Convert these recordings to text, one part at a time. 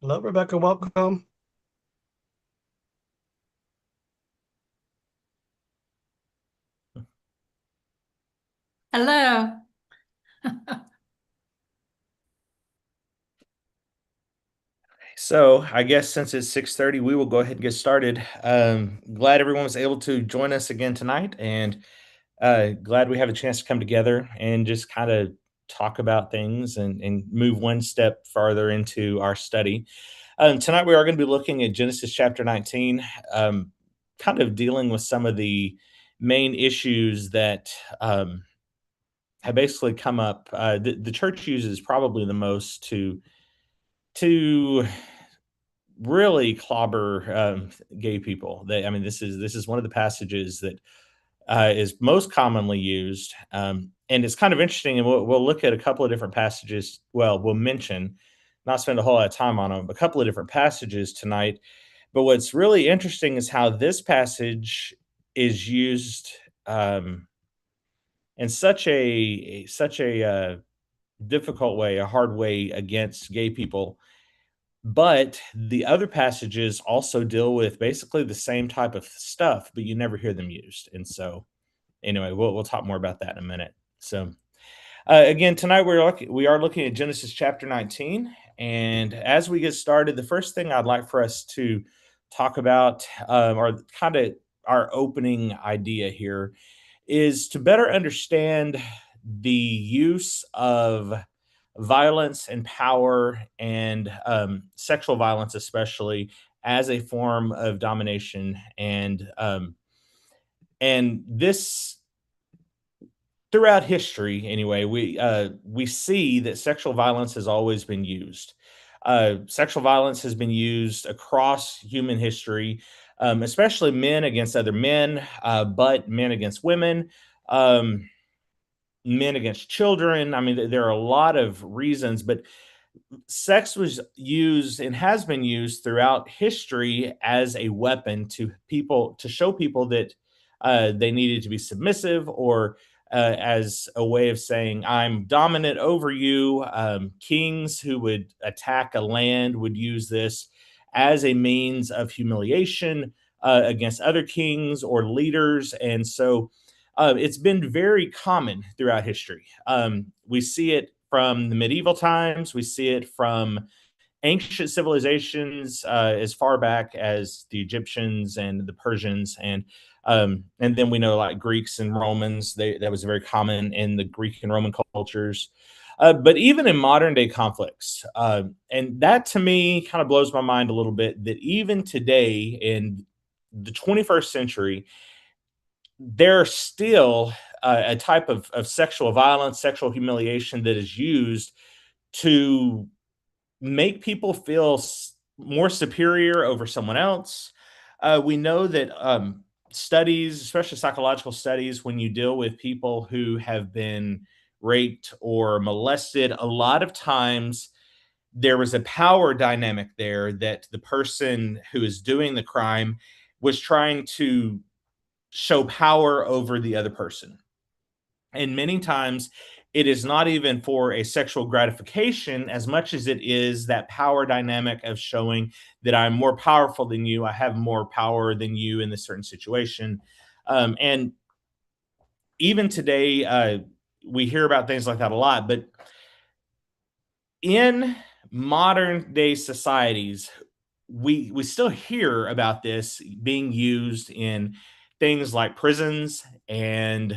Hello, Rebecca. Welcome. Hello. So I guess since it's 6:30, we will go ahead and get started. Glad everyone was able to join us again tonight, and glad we have a chance to come together and just kind of talk about things and move one step farther into our study. Tonight we are going to be looking at Genesis chapter 19, kind of dealing with some of the main issues that have basically come up. The church uses probably the most to really clobber gay people. I mean, this is one of the passages that is most commonly used, and it's kind of interesting. And we'll look at a couple of different passages. Well, we'll mention, not spend a whole lot of time on them, but a couple of different passages tonight. But what's really interesting is how this passage is used in such a difficult way, a hard way against gay people, but the other passages also deal with basically the same type of stuff, but you never hear them used. And so, anyway, we'll talk more about that in a minute. So, again, tonight we are looking at Genesis chapter 19, and as we get started, the first thing I'd like for us to talk about, or kind of our opening idea here, is to better understand the use of violence and power and sexual violence, especially as a form of domination, and this throughout history. Anyway, we see that sexual violence has always been used. Sexual violence has been used across human history, especially men against other men, but men against women. Um, Men against children. I mean, there are a lot of reasons, but sex was used and has been used throughout history as a weapon to show people that they needed to be submissive, or as a way of saying I'm dominant over you. Kings who would attack a land would use this as a means of humiliation against other kings or leaders, and so it's been very common throughout history. We see it from the medieval times. We see it from ancient civilizations as far back as the Egyptians and the Persians, and then we know like Greeks and Romans. That was very common in the Greek and Roman cultures. But even in modern day conflicts, and that to me kind of blows my mind a little bit, that even today in the 21st century, there's still a type of sexual violence, sexual humiliation that is used to make people feel more superior over someone else. We know that studies, especially psychological studies, when you deal with people who have been raped or molested, a lot of times there was a power dynamic there that the person who is doing the crime was trying to show power over the other person. And many times it is not even for a sexual gratification as much as it is that power dynamic of showing that I'm more powerful than you. I have more power than you in this certain situation. And even today, we hear about things like that a lot. But in modern day societies, we still hear about this being used in things like prisons and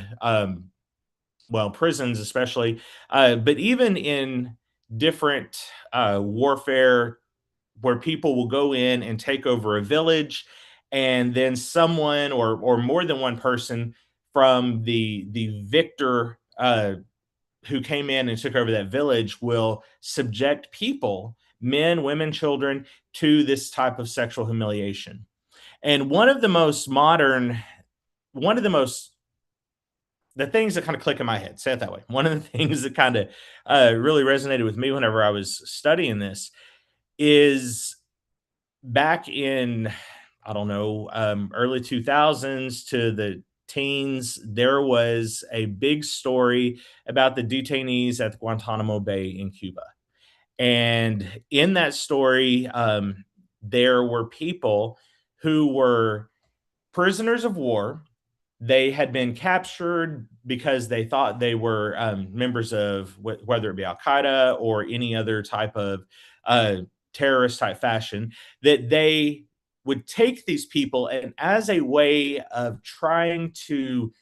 well, prisons especially, but even in different warfare where people will go in and take over a village, and then someone or more than one person from the victor who came in and took over that village will subject people, men, women, children, to this type of sexual humiliation. And one of the most the things that kind of click in my head, say it that way. One of the things that kind of really resonated with me whenever I was studying this is back in, I don't know, early 2000s to the teens, there was a big story about the detainees at the Guantanamo Bay in Cuba. And in that story, there were people who were prisoners of war. They had been captured because they thought they were members of whether it be Al Qaeda or any other type of uh, terrorist type fashion, that they would take these people and as a way of trying to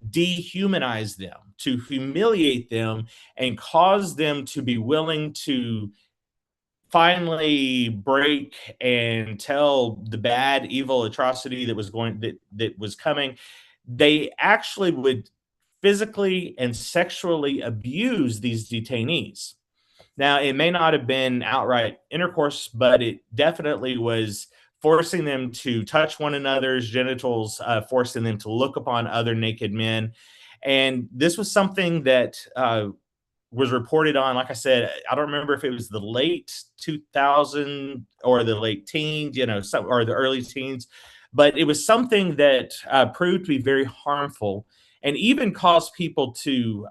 dehumanize them, to humiliate them, and cause them to be willing to finally break and tell the bad, evil atrocity that was coming. They actually would physically and sexually abuse these detainees. Now, it may not have been outright intercourse, but it definitely was forcing them to touch one another's genitals, forcing them to look upon other naked men. And this was something that was reported on, like I said, I don't remember if it was the late 2000 or the late teens, or the early teens, but it was something that proved to be very harmful and even caused people to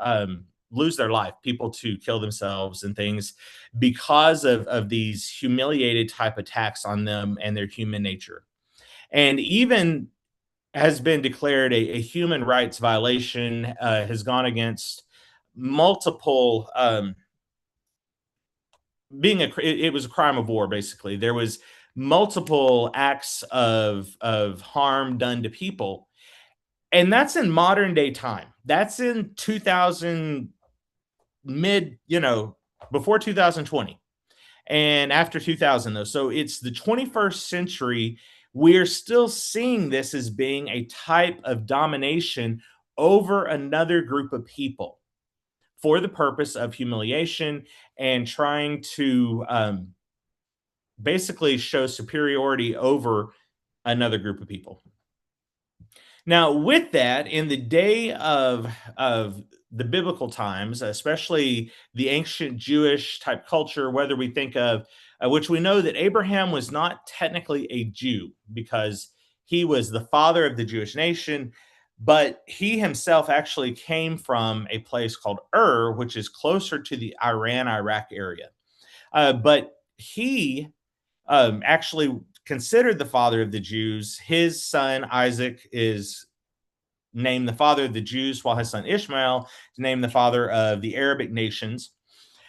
lose their life, people to kill themselves and things because of these humiliated type attacks on them and their human nature. And even has been declared a human rights violation, has gone against multiple it was a crime of war. Basically, there was multiple acts of harm done to people, and that's in modern day time. That's in 2000, mid, before 2020 and after 2000, though. So it's the 21st century. We're still seeing this as being a type of domination over another group of people for the purpose of humiliation and trying to basically show superiority over another group of people. Now, with that, in the day of the biblical times, especially the ancient Jewish type culture, whether we think of which we know that Abraham was not technically a Jew because he was the father of the Jewish nation, but he himself actually came from a place called Ur, which is closer to the Iran Iraq area. But he actually considered the father of the Jews. His son Isaac is named the father of the Jews, while his son Ishmael is named the father of the Arabic nations.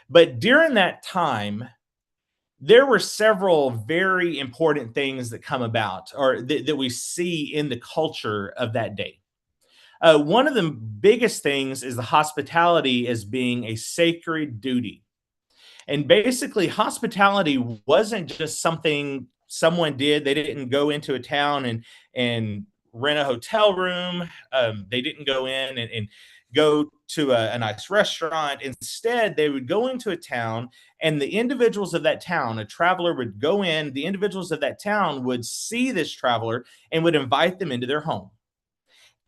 But during that time, there were several very important things that come about or that we see in the culture of that day. One of the biggest things is the hospitality as being a sacred duty. And basically, hospitality wasn't just something someone did. They didn't go into a town and rent a hotel room. They didn't go in and go to a nice restaurant. Instead, they would go into a town, and the individuals of that town, a traveler would go in. The individuals of that town would see this traveler and would invite them into their home.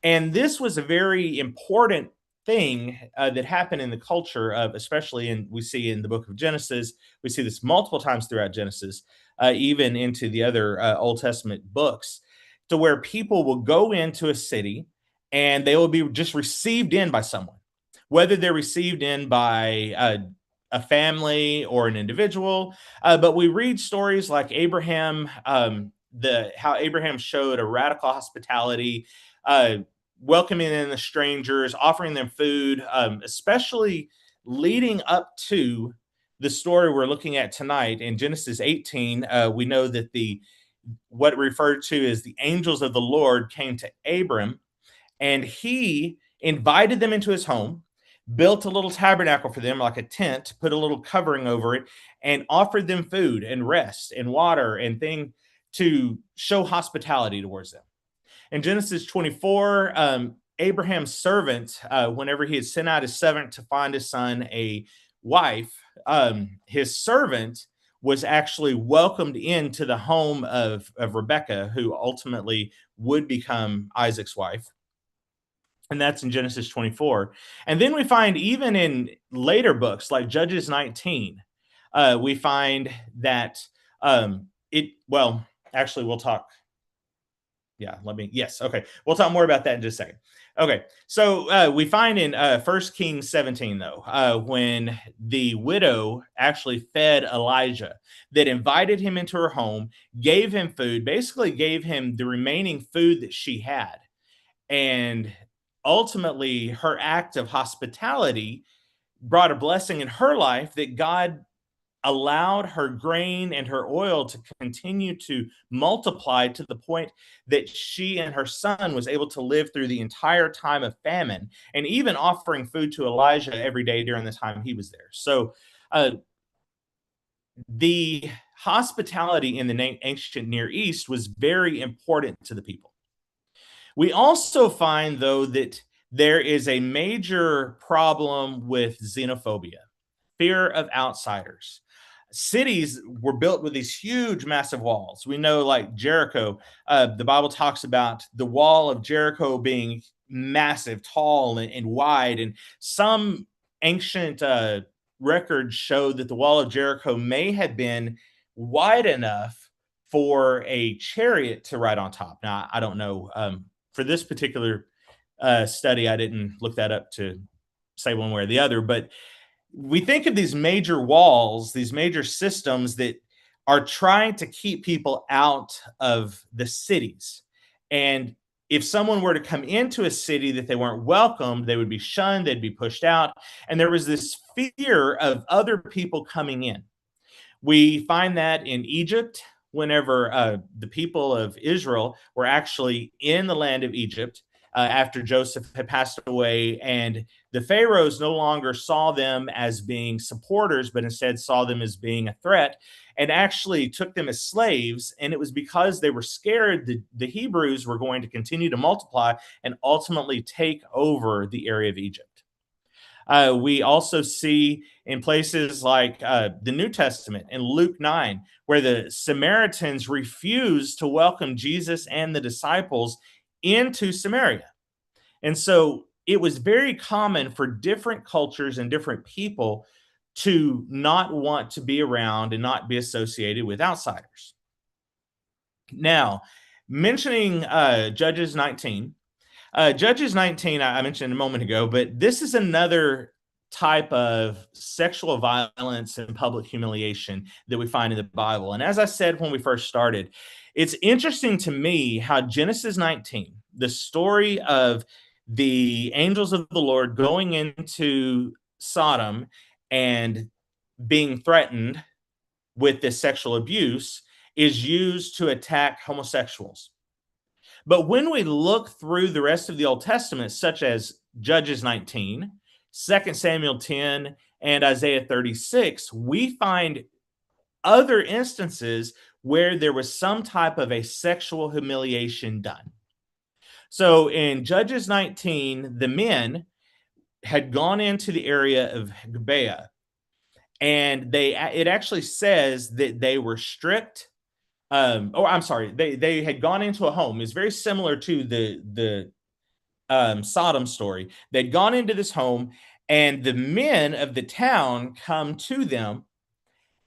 And this was a very important thing that happened in the culture of, especially in we see in the book of Genesis. We see this multiple times throughout Genesis, even into the other Old Testament books, to where people will go into a city and they will be just received in by someone, whether they're received in by a family or an individual. But we read stories like Abraham, the how Abraham showed a radical hospitality, uh, welcoming in the strangers, offering them food, especially leading up to the story we're looking at tonight in Genesis 18. We know that the what referred to as the angels of the Lord came to Abram, and he invited them into his home, built a little tabernacle for them, like a tent, put a little covering over it, and offered them food and rest and water and thing to show hospitality towards them. In Genesis 24, Abraham's servant, whenever he had sent out his servant to find his son a wife, his servant was actually welcomed into the home of Rebekah, who ultimately would become Isaac's wife. And that's in Genesis 24. And then we find, even in later books like Judges 19, we find that well, actually, we'll talk Yeah, yes, okay. We'll talk more about that in just a second. Okay, so we find in 1 Kings 17, though, when the widow actually fed Elijah, that invited him into her home, gave him food, basically gave him the remaining food that she had. And ultimately, her act of hospitality brought a blessing in her life that God allowed her grain and her oil to continue to multiply to the point that she and her son was able to live through the entire time of famine, and even offering food to Elijah every day during the time he was there. So uh, the hospitality in the ancient Near East was very important to the people. We also find, though, that there is a major problem with xenophobia, fear of outsiders. Cities were built with these huge, massive walls. We know, like Jericho, the Bible talks about the wall of Jericho being massive, tall, and wide. And some ancient records show that the wall of Jericho may have been wide enough for a chariot to ride on top. Now, I don't know. For this particular study, I didn't look that up to say one way or the other, but we think of these major walls, these major systems that are trying to keep people out of the cities. And if someone were to come into a city that they weren't welcomed, they would be shunned, they'd be pushed out. And there was this fear of other people coming in. We find that in Egypt, whenever the people of Israel were actually in the land of Egypt after Joseph had passed away, and the pharaohs no longer saw them as being supporters, but instead saw them as being a threat, and actually took them as slaves. And it was because they were scared that the Hebrews were going to continue to multiply and ultimately take over the area of Egypt. We also see in places like the New Testament in Luke 9, where the Samaritans refuse to welcome Jesus and the disciples into Samaria. And so it was very common for different cultures and different people to not want to be around and not be associated with outsiders. Now, mentioning Judges 19, Judges 19, I mentioned a moment ago, but this is another type of sexual violence and public humiliation that we find in the Bible. And as I said when we first started, it's interesting to me how Genesis 19, the story of the angels of the Lord going into Sodom and being threatened with this sexual abuse, is used to attack homosexuals. But when we look through the rest of the Old Testament, such as Judges 19, 2 Samuel 10, and Isaiah 36, we find other instances where there was some type of a sexual humiliation done. So in Judges 19, the men had gone into the area of Gibeah, and it actually says that they were stripped. I'm sorry, they had gone into a home. It's very similar to the Sodom story. They'd gone into this home, and the men of the town come to them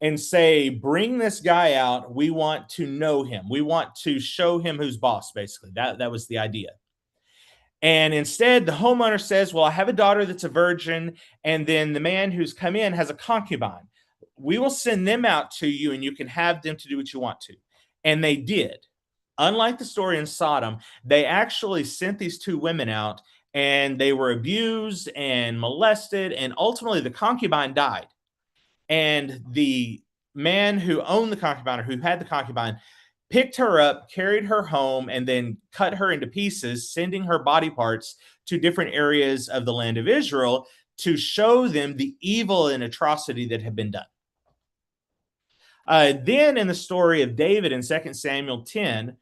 and say, "Bring this guy out. We want to know him. We want to show him who's boss." Basically, that was the idea. And instead, the homeowner says, "Well, I have a daughter that's a virgin, and then the man who's come in has a concubine. We will send them out to you, and you can have them to do what you want to." And they did. Unlike the story in Sodom, they actually sent these two women out, and they were abused and molested, and ultimately the concubine died. And the man who owned the concubine, or who had the concubine, picked her up, carried her home, and then cut her into pieces, sending her body parts to different areas of the land of Israel to show them the evil and atrocity that had been done. Then in the story of David in 2 Samuel 10,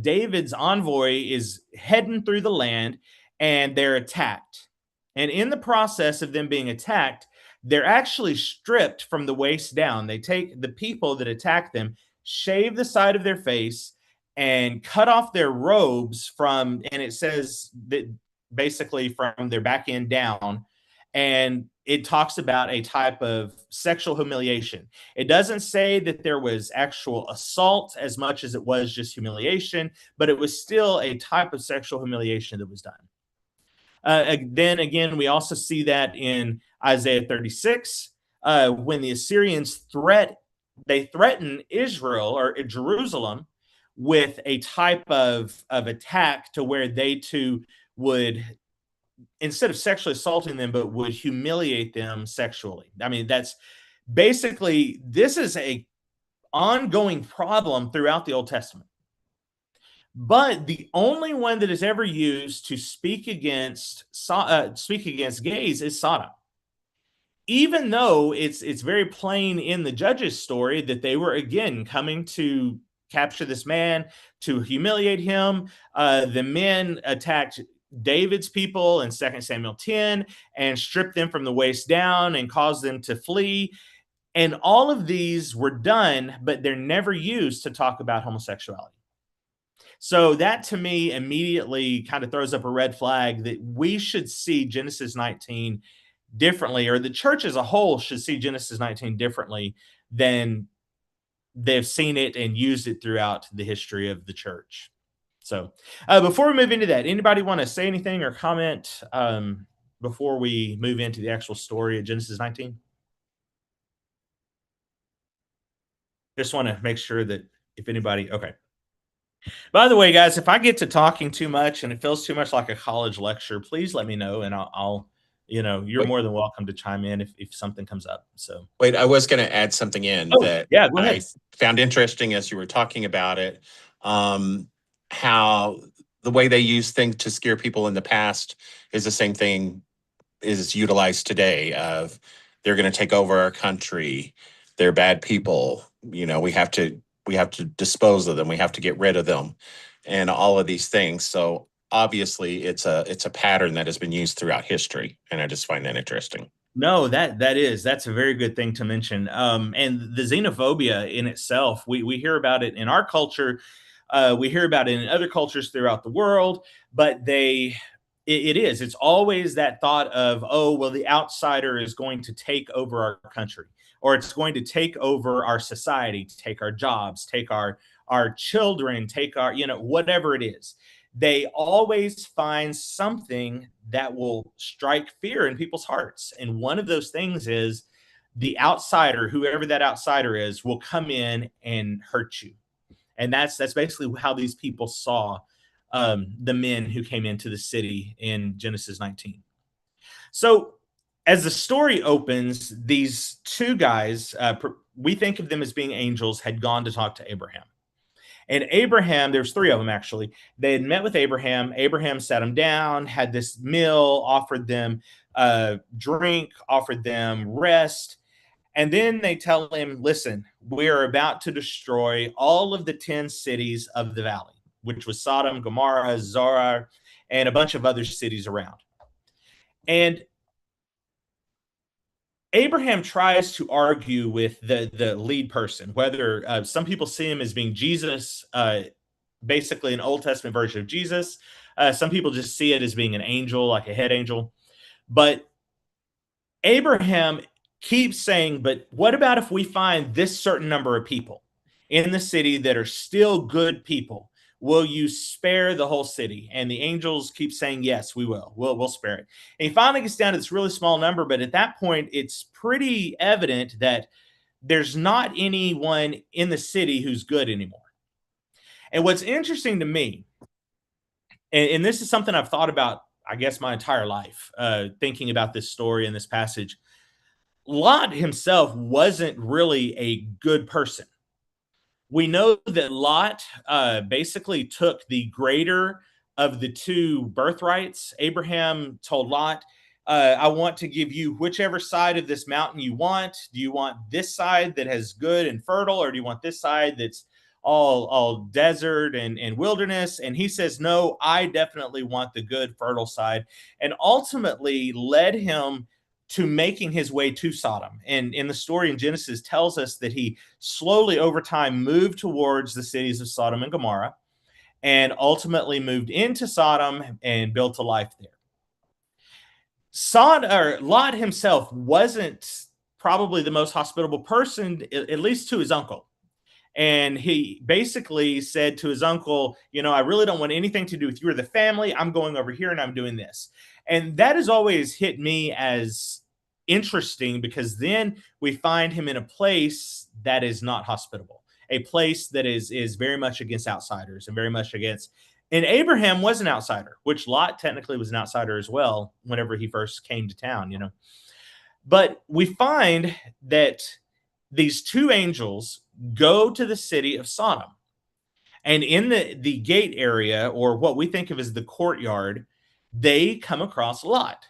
David's envoy is heading through the land, and they're attacked. And in the process of them being attacked, they're actually stripped from the waist down. They take the people that attack them, shave the side of their face, and cut off their robes and it says that basically from their back end down. And it talks about a type of sexual humiliation. It doesn't say that there was actual assault as much as it was just humiliation, but it was still a type of sexual humiliation that was done. Then again, we also see that in Isaiah 36, when the Assyrians threaten Israel or Jerusalem with a type of attack to where they too would, instead of sexually assaulting them, but would humiliate them sexually. I mean, that's basically, this is a ongoing problem throughout the Old Testament. But the only one that is ever used to speak against gays is Sodom. Even though it's very plain in the Judges story that they were again coming to capture this man, to humiliate him. The men attacked David's people in 2 Samuel 10 and stripped them from the waist down and caused them to flee. And all of these were done, but they're never used to talk about homosexuality. So that to me immediately kind of throws up a red flag that we should see Genesis 19 differently, or the church as a whole should see Genesis 19 differently than they've seen it and used it throughout the history of the church. So before we move into that, anybody want to say anything or comment before we move into the actual story of Genesis 19? Just want to make sure that if anybody, okay. By the way, guys, if I get to talking too much and it feels too much like a college lecture, please let me know, and I'll you're Wait, more than welcome to chime in if something comes up. So, wait, I was going to add something in oh that yeah, go I ahead. found interesting as you were talking about it. How the way they use things to scare people in the past is the same thing is utilized today. Of they're going to take over our country, they're bad people. We have to dispose of them. We have to get rid of them, and all of these things. So obviously, it's a pattern that has been used throughout history, and I just find that interesting. No, that's a very good thing to mention. And the xenophobia in itself, we hear about it in our culture, we hear about it in other cultures throughout the world, but it's always that thought of, oh, well, the outsider is going to take over our country, or it's going to take over our society, take our jobs, take our children, take our, whatever it is. They always find something that will strike fear in people's hearts. And one of those things is the outsider, whoever that outsider is, will come in and hurt you. And that's basically how these people saw the men who came into the city in Genesis 19. So as the story opens, these two guys, we think of them as being angels, had gone to talk to Abraham. And Abraham, there's three of them actually. They had met with Abraham. Abraham sat them down, had this meal, offered them drink, offered them rest. And then they tell him, listen, we are about to destroy all of the 10 cities of the valley, which was Sodom, Gomorrah, Zoar, and a bunch of other cities around. And Abraham tries to argue with the lead person, whether some people see him as being Jesus, basically an Old Testament version of Jesus. Some people just see it as being an angel, like a head angel. But Abraham keeps saying, but what about if we find this certain number of people in the city that are still good people? Will you spare the whole city? And the angels keep saying, yes, we will. We'll spare it. And he finally gets down to this really small number, but at that point, it's pretty evident that there's not anyone in the city who's good anymore. And what's interesting to me, and this is something I've thought about, I guess, my entire life, thinking about this story and this passage. Lot himself wasn't really a good person. We know that Lot basically took the greater of the two birthrights. Abraham told Lot, I want to give you whichever side of this mountain you want. Do you want this side that has good and fertile, or do you want this side that's all desert and wilderness? And he says, no, I definitely want the good, fertile side, and ultimately led him to making his way to Sodom. And in the story in Genesis tells us that he slowly over time moved towards the cities of Sodom and Gomorrah, and ultimately moved into Sodom and built a life there. Lot himself wasn't probably the most hospitable person, at least to his uncle. And he basically said to his uncle, I really don't want anything to do with you or the family. I'm going over here and I'm doing this. And that has always hit me as interesting, because then we find him in a place that is not hospitable, a place that is very much against outsiders and very much against. And Abraham was an outsider, which Lot technically was an outsider as well whenever he first came to town. But we find that these two angels go to the city of Sodom. And in the gate area, or what we think of as the courtyard, they come across Lot.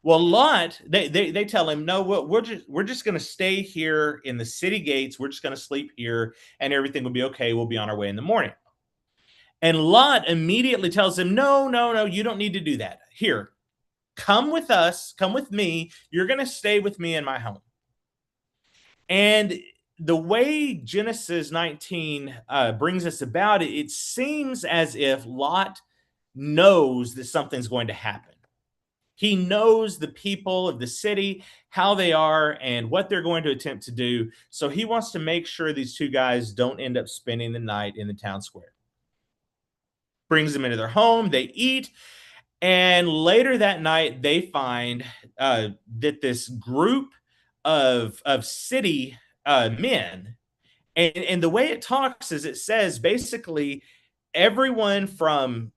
Well, Lot, they tell him, no, we're just going to stay here in the city gates. We're just going to sleep here, and everything will be okay. We'll be on our way in the morning. And Lot immediately tells him, no, no, no, you don't need to do that. Here, come with us, come with me. You're going to stay with me in my home. And the way Genesis 19 brings us about it, it seems as if Lot knows that something's going to happen. He knows the people of the city, how they are, and what they're going to attempt to do. So he wants to make sure these two guys don't end up spending the night in the town square. Brings them into their home, they eat, and later that night they find that this group of city men, and the way it talks is, it says basically everyone from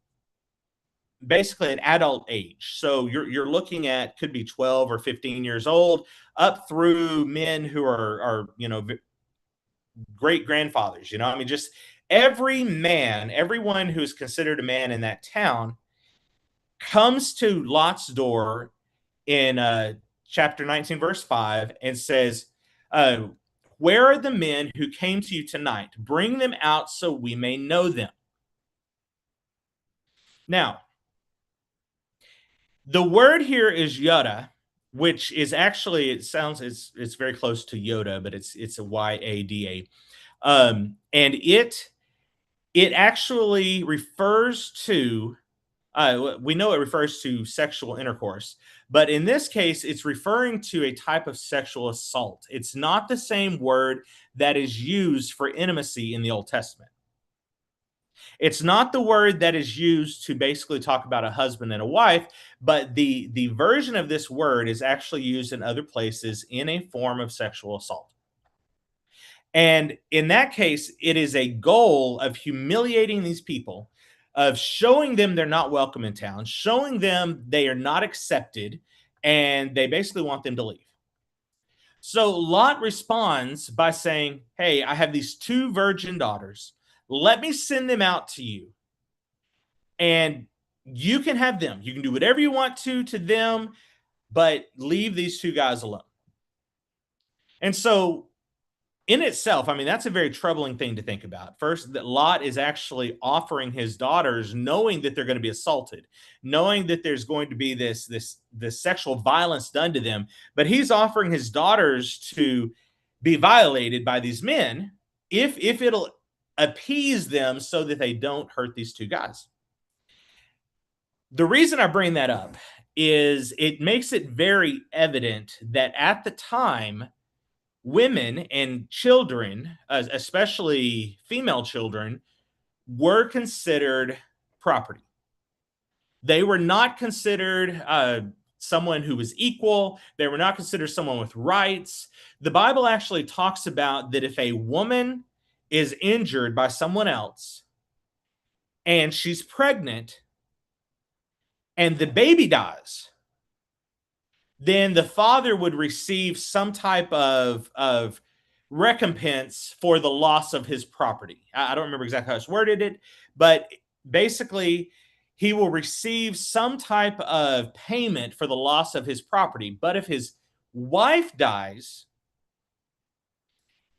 basically an adult age. So you're looking at, could be 12 or 15 years old, up through men who are great grandfathers. I mean, just every man, everyone who's considered a man in that town comes to Lot's door in chapter 19, verse 5, and says, where are the men who came to you tonight? Bring them out so we may know them. Now, the word here is Yada, which is actually, it's very close to Yoda, but it's a Yada. And it actually refers to, we know it refers to sexual intercourse, but in this case, it's referring to a type of sexual assault. It's not the same word that is used for intimacy in the Old Testament. It's not the word that is used to basically talk about a husband and a wife, but the version of this word is actually used in other places in a form of sexual assault. And in that case, it is a goal of humiliating these people, of showing them they're not welcome in town, showing them they are not accepted, and they basically want them to leave. So Lot responds by saying, hey, I have these two virgin daughters. Let me send them out to you, and you can have them. You can do whatever you want to them, but leave these two guys alone. And so in itself, I mean, that's a very troubling thing to think about. First, that Lot is actually offering his daughters, knowing that they're going to be assaulted, knowing that there's going to be this sexual violence done to them, but he's offering his daughters to be violated by these men if it'll appease them so that they don't hurt these two guys. The reason I bring that up is it makes it very evident that at the time, women and children, especially female children, were considered property. They were not considered someone who was equal. They were not considered someone with rights. The Bible actually talks about that if a woman is injured by someone else and she's pregnant and the baby dies, then the father would receive some type of recompense for the loss of his property. I don't remember exactly how it's worded it, but basically he will receive some type of payment for the loss of his property. But if his wife dies,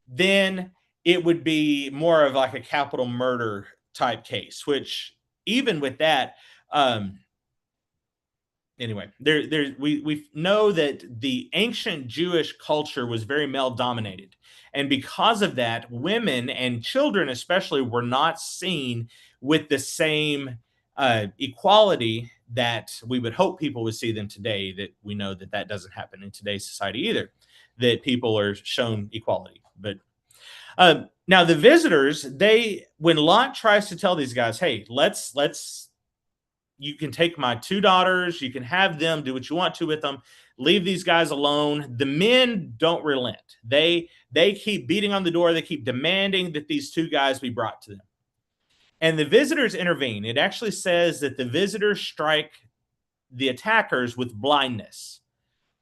then it would be more of like a capital murder type case, which even with that, anyway, we know that the ancient Jewish culture was very male dominated, and because of that, women and children especially were not seen with the same equality that we would hope people would see them today, that we know that that doesn't happen in today's society either, that people are shown equality. But now the visitors, when Lot tries to tell these guys, hey, let's you can take my two daughters, you can have them, do what you want to with them, leave these guys alone. The men don't relent. They keep beating on the door, they keep demanding that these two guys be brought to them. And the visitors intervene. It actually says that the visitors strike the attackers with blindness.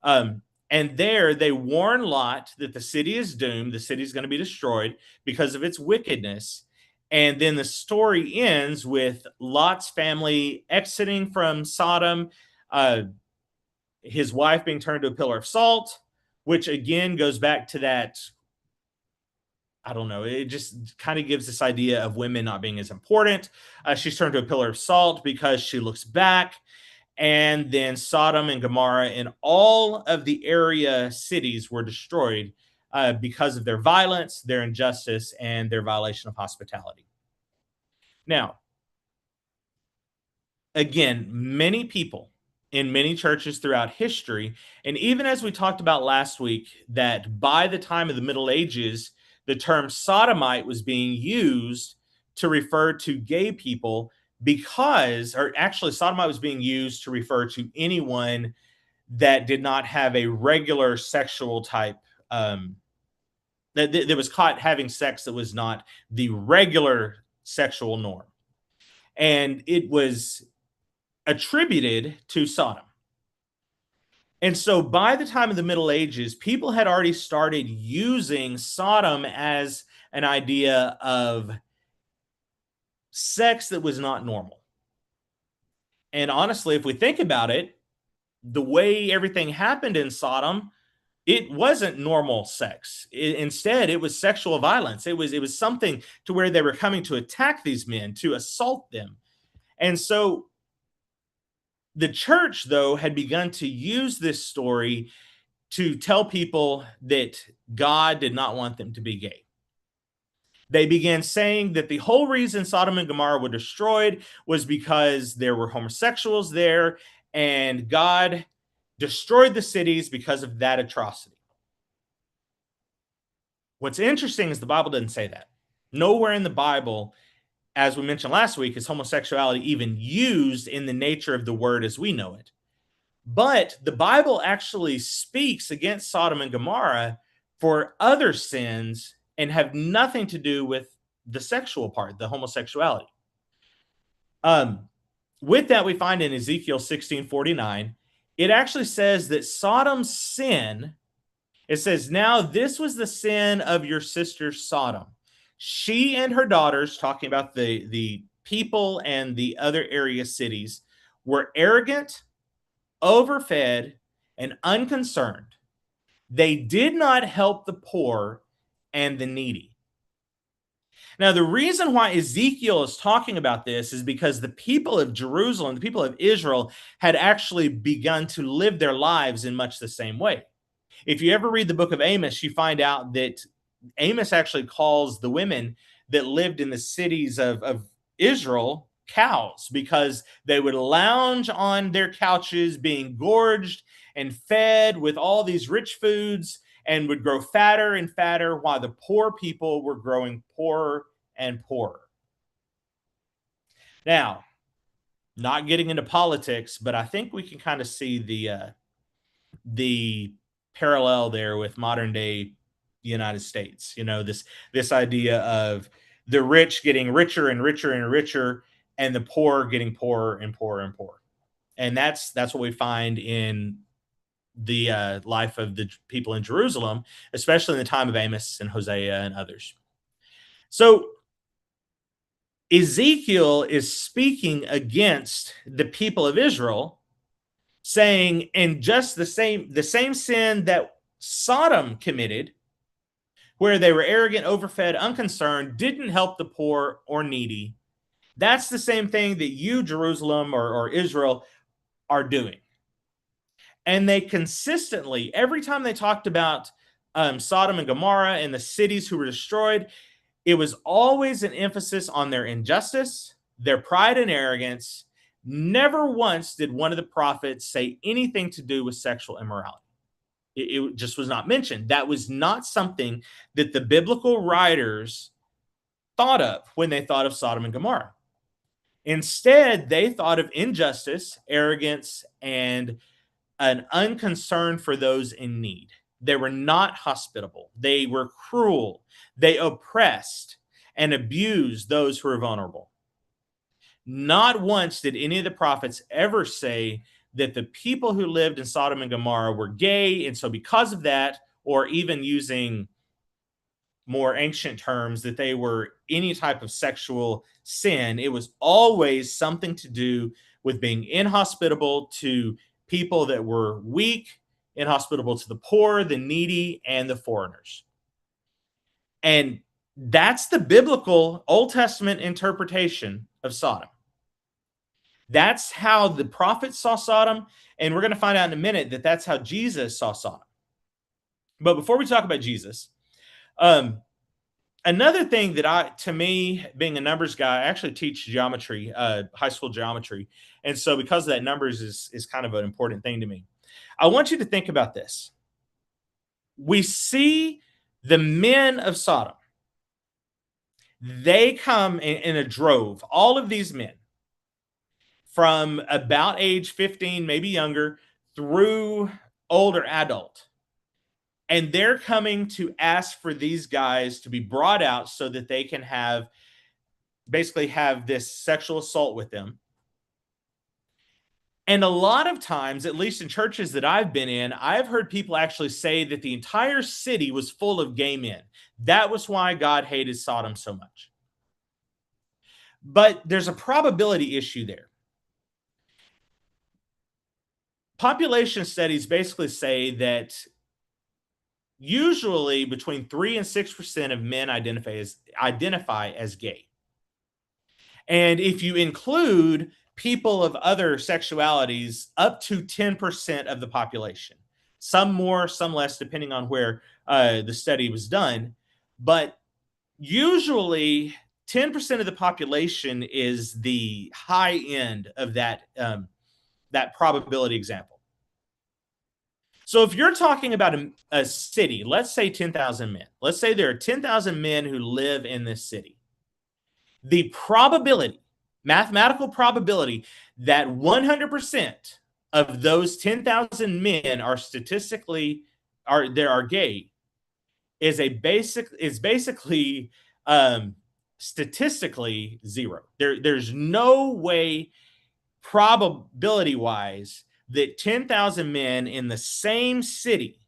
And there they warn Lot that the city is doomed, the city is going to be destroyed because of its wickedness. And then the story ends with Lot's family exiting from Sodom, his wife being turned to a pillar of salt, which again goes back to that. I don't know. It just kind of gives this idea of women not being as important. She's turned to a pillar of salt because she looks back. And then Sodom and Gomorrah and all of the area cities were destroyed because of their violence, their injustice, and their violation of hospitality. Now, again, many people in many churches throughout history, and even as we talked about last week, that by the time of the Middle Ages, the term sodomite was being used to refer to gay people because, or actually, sodomite was being used to refer to anyone that did not have a regular sexual type, that was caught having sex that was not the regular sexual norm. And it was attributed to Sodom. And so by the time of the Middle Ages, people had already started using Sodom as an idea of sex that was not normal. And honestly, if we think about it, the way everything happened in Sodom, it wasn't normal sex. Instead, it was sexual violence. It was something to where they were coming to attack these men, to assault them. And so the church, though, had begun to use this story to tell people that God did not want them to be gay. They began saying that the whole reason Sodom and Gomorrah were destroyed was because there were homosexuals there, and God destroyed the cities because of that atrocity. What's interesting is the Bible doesn't say that. Nowhere in the Bible, as we mentioned last week, is homosexuality even used in the nature of the word as we know it. But the Bible actually speaks against Sodom and Gomorrah for other sins and have nothing to do with the sexual part, the homosexuality. With that, we find in Ezekiel 16:49, it actually says that Sodom's sin, it says, now this was the sin of your sister Sodom. She and her daughters, talking about the people and the other area cities, were arrogant, overfed, and unconcerned. They did not help the poor and the needy. Now, the reason why Ezekiel is talking about this is because the people of Jerusalem, the people of Israel, had actually begun to live their lives in much the same way. If you ever read the book of Amos, you find out that Amos actually calls the women that lived in the cities of Israel cows, because they would lounge on their couches being gorged and fed with all these rich foods and would grow fatter and fatter while the poor people were growing poorer and poorer. Now, not getting into politics, but I think we can kind of see the parallel there with modern day United States. You know, this idea of the rich getting richer and richer and richer, and the poor getting poorer and poorer and poorer. And that's what we find in the life of the people in Jerusalem, especially in the time of Amos and Hosea and others. So Ezekiel is speaking against the people of Israel, saying, in just the same sin that Sodom committed, where they were arrogant, overfed, unconcerned, didn't help the poor or needy, that's the same thing that you, Jerusalem or Israel, are doing. And they consistently, every time they talked about Sodom and Gomorrah and the cities who were destroyed, it was always an emphasis on their injustice, their pride and arrogance, Never once did one of the prophets say anything to do with sexual immorality. It just was not mentioned. That was not something that the biblical writers thought of when they thought of Sodom and Gomorrah. Instead, they thought of injustice, arrogance, and an unconcern for those in need. They were not hospitable. They were cruel. They oppressed and abused those who were vulnerable. Not once did any of the prophets ever say that the people who lived in Sodom and Gomorrah were gay. And so, because of that, or even using more ancient terms, that they were any type of sexual sin. It was always something to do with being inhospitable to people that were weak, inhospitable to the poor, the needy, and the foreigners. And that's the biblical Old Testament interpretation of Sodom. That's how the prophets saw Sodom. And we're going to find out in a minute that that's how Jesus saw Sodom. But before we talk about Jesus, another thing that to me, being a numbers guy, I actually teach geometry, high school geometry. And so because of that, numbers is kind of an important thing to me. I want you to think about this. We see the men of Sodom. They come in a drove, all of these men from about age 15, maybe younger, through older adult. And they're coming to ask for these guys to be brought out so that they can basically have this sexual assault with them. And a lot of times, at least in churches that I've been in, I've heard people actually say that the entire city was full of gay men. That was why God hated Sodom so much. But there's a probability issue there. Population studies basically say that usually between 3 and 6% of men identify as gay. And if you include people of other sexualities, up to 10% of the population, some more, some less, depending on where the study was done. But usually 10% of the population is the high end of that probability example. So if you're talking about a city, let's say 10,000 men. Let's say there are 10,000 men who live in this city. The probability, mathematical probability, that 100% of those 10,000 men are gay is basically statistically zero. There's no way, probability wise, that 10,000 men in the same city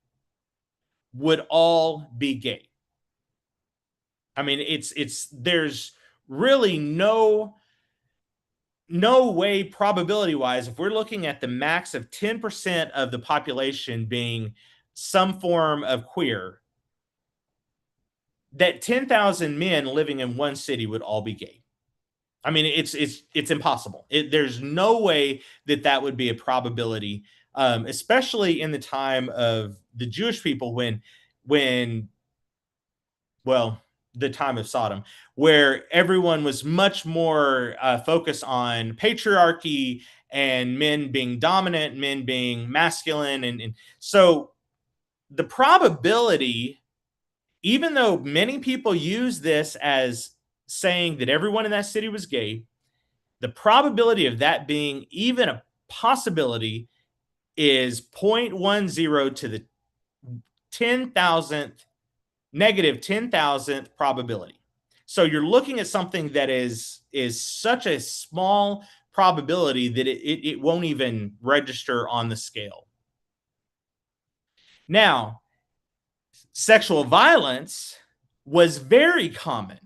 would all be gay. I mean, there's really no way, probability wise, if we're looking at the max of 10% of the population being some form of queer, that 10,000 men living in one city would all be gay. I mean, it's impossible. There's no way that would be a probability, especially in the time of the Jewish people the time of Sodom, where everyone was much more focused on patriarchy and men being dominant, men being masculine. And so the probability, even though many people use this as saying that everyone in that city was gay, the probability of that being even a possibility is 0.10 to the 10,000th, negative 10,000th probability. So you're looking at something that is such a small probability that it won't even register on the scale. Now, sexual violence was very common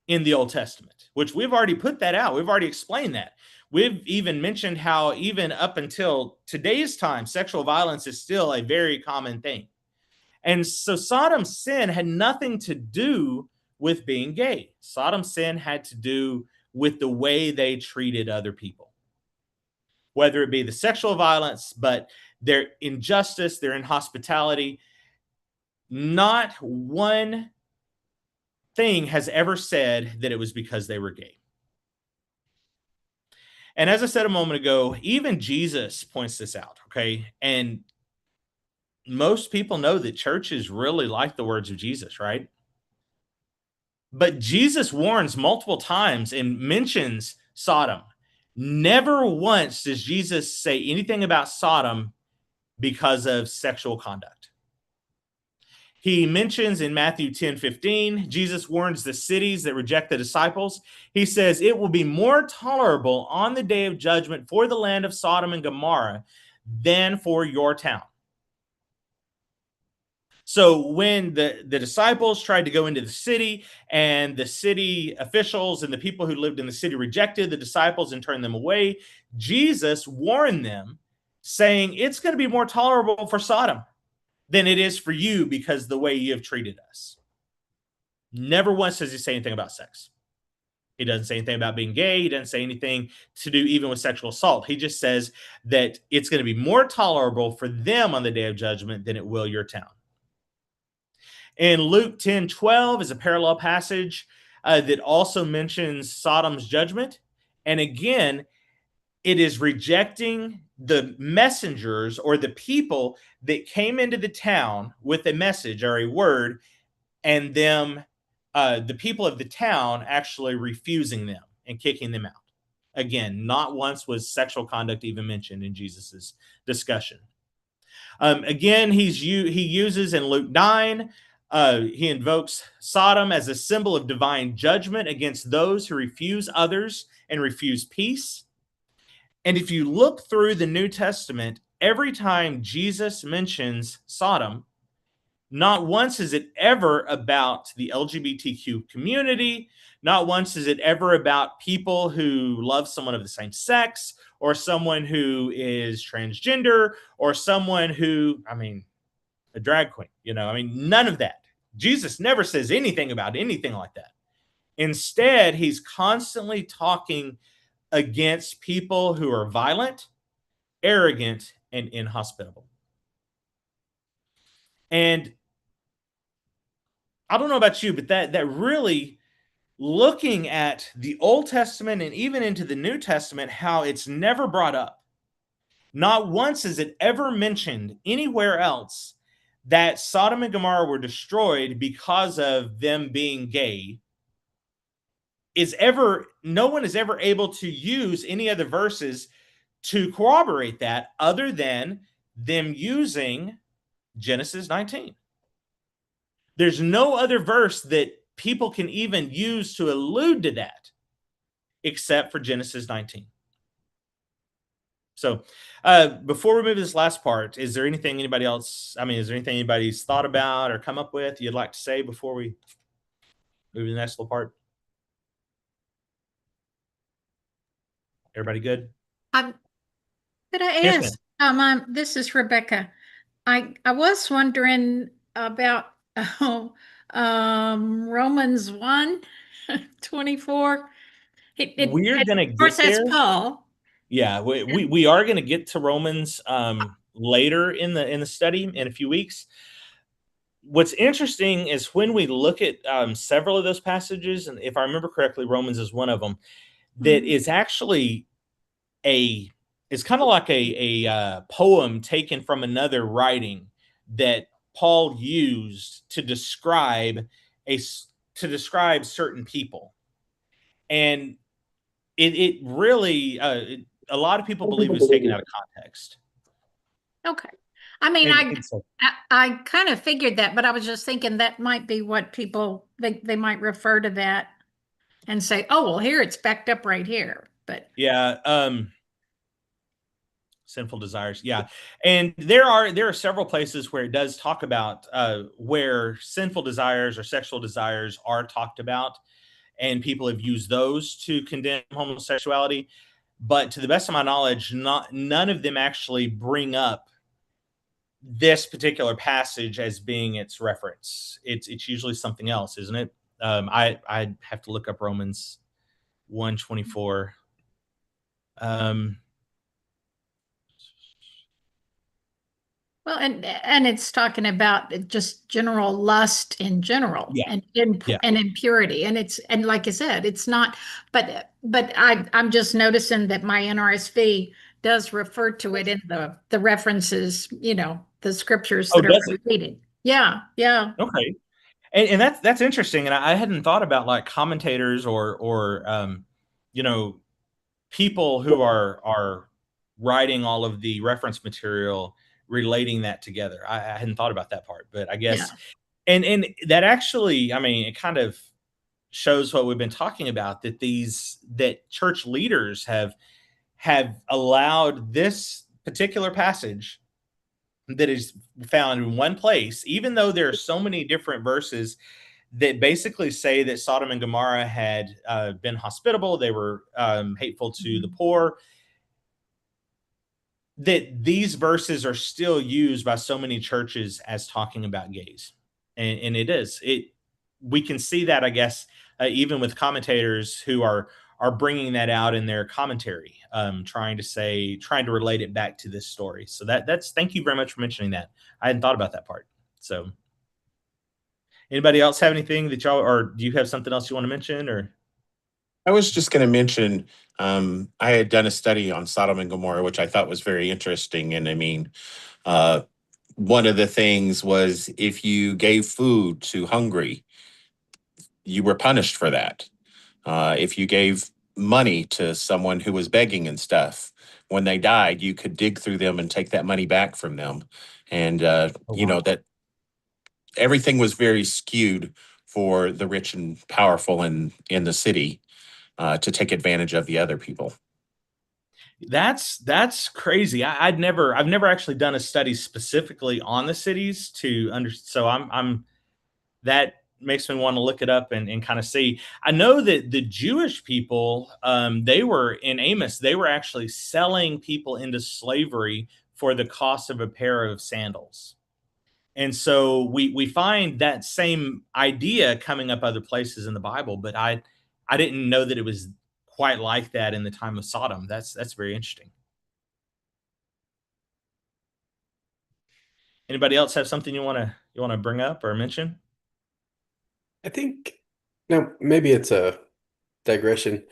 in the Old Testament, which we've already put that out. We've already explained that. We've even mentioned how even up until today's time, sexual violence is still a very common thing. And so Sodom's sin had nothing to do with being gay. Sodom's sin had to do with the way they treated other people, whether it be the sexual violence, but their injustice, their inhospitality. Not one thing has ever said that it was because they were gay. And as I said a moment ago, even Jesus points this out, okay? And most people know that churches really like the words of Jesus, right? But Jesus warns multiple times and mentions Sodom. Never once does Jesus say anything about Sodom because of sexual conduct. He mentions in Matthew 10:15, Jesus warns the cities that reject the disciples. He says, "It will be more tolerable on the day of judgment for the land of Sodom and Gomorrah than for your town." So when the disciples tried to go into the city and the city officials and the people who lived in the city rejected the disciples and turned them away, Jesus warned them, saying, "It's going to be more tolerable for Sodom than it is for you because the way you have treated us." Never once does he say anything about sex. He doesn't say anything about being gay. He doesn't say anything to do even with sexual assault. He just says that it's going to be more tolerable for them on the day of judgment than it will your town. And Luke 10:12 is a parallel passage that also mentions Sodom's judgment. And again, it is rejecting the messengers or the people that came into the town with a message or a word, and the people of the town actually refusing them and kicking them out. Again, not once was sexual conduct even mentioned in Jesus's discussion. Again, he uses in Luke 9, he invokes Sodom as a symbol of divine judgment against those who refuse others and refuse peace. And if you look through the New Testament, every time Jesus mentions Sodom, not once is it ever about the LGBTQ community. Not once is it ever about people who love someone of the same sex or someone who is transgender or someone who, a drag queen, none of that. Jesus never says anything about anything like that. Instead, he's constantly talking against people who are violent, arrogant, and inhospitable. And I don't know about you, but that really, looking at the Old Testament and even into the New Testament, how it's never brought up. Not once is it ever mentioned anywhere else that Sodom and Gomorrah were destroyed because of them being gay. No one is ever able to use any other verses to corroborate that other than them using Genesis 19. There's no other verse that people can even use to allude to that except for Genesis 19. So before we move to this last part, is there anything anybody's thought about or come up with you'd like to say before we move to the next little part? Everybody good? Could I Yes, ask? This is Rebecca. I was wondering about Romans 1:24. We're going to Of course, get that's there. Paul. Yeah, we are going to get to Romans later in the study in a few weeks. What's interesting is when we look at several of those passages, and if I remember correctly, Romans is one of them, that is actually it's kind of like a poem taken from another writing that Paul used to describe certain people. And it really a lot of people believe it was taken out of context. Okay. I mean, And so, I kind of figured that, but I was just thinking that might be what people they might refer to that and say, "Oh, well, here it's backed up right here." But yeah, sinful desires, yeah. And there are several places where it does talk about where sinful desires or sexual desires are talked about, and people have used those to condemn homosexuality. But to the best of my knowledge, none of them actually bring up this particular passage as being its reference. It's usually something else, isn't it? I have to look up Romans 1:24. Well, and it's talking about just general lust in general Yeah, yeah. and impurity. And it's, and like I said, it's not, but I'm just noticing that my NRSV does refer to it in the references, the scriptures Oh, that are does it? repeated. Yeah, yeah. Okay. And that's interesting. And I hadn't thought about like commentators or you know, people who are writing all of the reference material relating that together. I hadn't thought about that part, but I Yeah. guess and that actually, I mean, it kind of shows what we've been talking about, that that church leaders have allowed this particular passage that is found in one place, even though there are so many different verses that basically say that Sodom and Gomorrah had been hospitable, they were hateful to the poor, that these verses are still used by so many churches as talking about gays. And it is, we can see that, I guess, even with commentators who are bringing that out in their commentary, trying to relate it back to this story. So that's, thank you very much for mentioning that. I hadn't thought about that part. So anybody else have anything that y'all, or do you have something else you want to mention, or? I was just going to mention, I had done a study on Sodom and Gomorrah, which I thought was very interesting. And I mean, uh, one of the things was if you gave food to hungry, you were punished for that. If you gave money to someone who was begging and stuff, when they died, you could dig through them and take that money back from them. And, Oh, wow. that everything was very skewed for the rich and powerful in the city to take advantage of the other people. That's crazy. I've never actually done a study specifically on the cities to under. So I'm that makes me want to look it up and kind of see. I know that the Jewish people, they were in Amos, they were actually selling people into slavery for the cost of a pair of sandals. And so we find that same idea coming up other places in the Bible, but I didn't know that it was quite like that in the time of Sodom. That's very interesting. Anybody else have something you want to bring up or mention? I think now maybe it's a digression.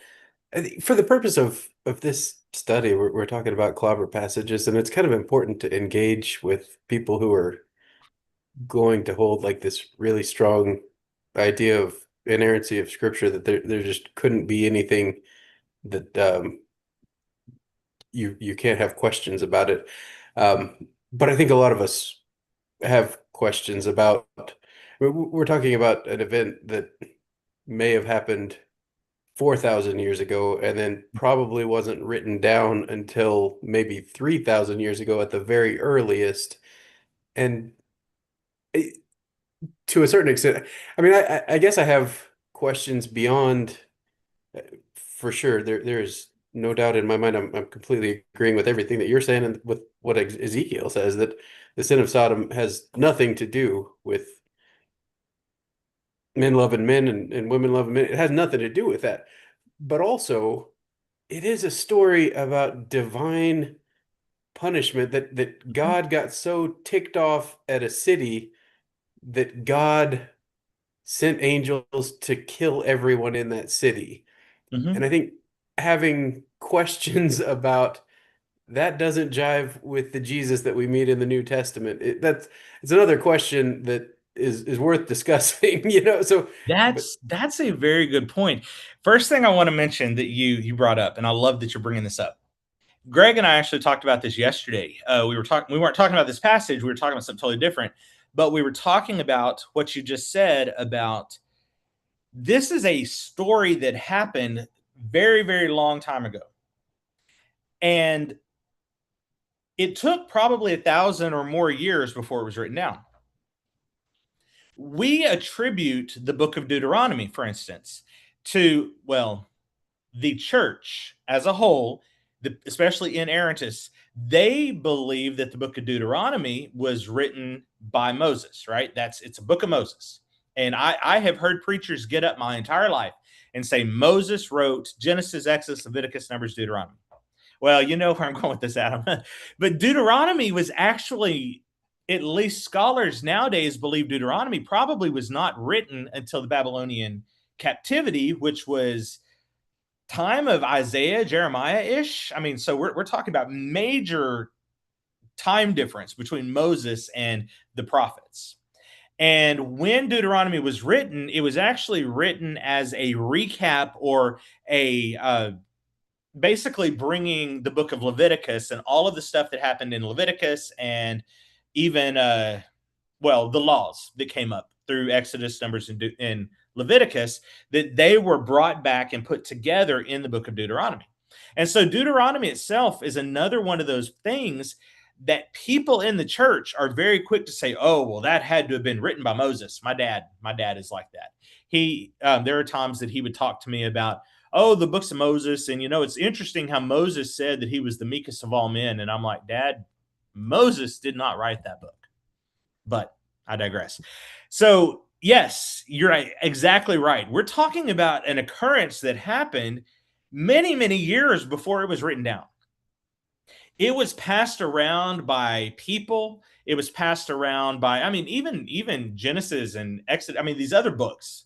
I think for the purpose of this study, we're talking about clobber passages, and it's kind of important to engage with people who are going to hold like this really strong idea of inerrancy of scripture, that there just couldn't be anything that you can't have questions about it. But I think a lot of us have questions about. We're talking about an event that may have happened 4,000 years ago and then probably wasn't written down until maybe 3,000 years ago at the very earliest. And to a certain extent, I mean, I guess I have questions beyond, for sure. There's no doubt in my mind. I'm completely agreeing with everything that you're saying and with what Ezekiel says, that the sin of Sodom has nothing to do with men loving men and women loving men. It has nothing to do with that. But also, it is a story about divine punishment, that God got so ticked off at a city that God sent angels to kill everyone in that city. And Mm-hmm. I think having questions about that doesn't jive with the Jesus that we meet in the New Testament. It's another question that is worth discussing, So, but That's a very good point. First thing I want to mention that you brought up, and I love that you're bringing this up. Greg and I actually talked about this yesterday. We weren't talking about this passage. We were talking about something totally different, but we were talking about what you just said about this is a story that happened very, very long time ago. And it took probably 1,000 or more years before it was written down. We attribute the book of Deuteronomy, for instance, to, well, the church as a whole, especially inerrantists, they believe that the book of Deuteronomy was written by Moses, right? It's a book of Moses. And I have heard preachers get up my entire life and say Moses wrote Genesis, Exodus, Leviticus, Numbers, Deuteronomy. Well, you know where I'm going with this, Adam. But Deuteronomy was actually at least scholars nowadays believe Deuteronomy probably was not written until the Babylonian captivity, which was time of Isaiah, Jeremiah-ish. I mean, so we're talking about major time difference between Moses and the prophets. And when Deuteronomy was written, it was actually written as a recap or a basically bringing the book of Leviticus and all of the stuff that happened in Leviticus and even the laws that came up through Exodus, Numbers, and Leviticus, that they were brought back and put together in the book of Deuteronomy. And so Deuteronomy itself is another one of those things that people in the church are very quick to say, "Oh, well, that had to have been written by Moses." My dad is like that. There are times that he would talk to me about, "Oh, the books of Moses, and it's interesting how Moses said that he was the meekest of all men." And I'm like, "Dad, Moses did not write that book." But I digress. So, yes, you're exactly right. We're talking about an occurrence that happened many, many years before it was written down. It was passed around by people. It was passed around by, I mean, even Genesis and Exodus. I mean, these other books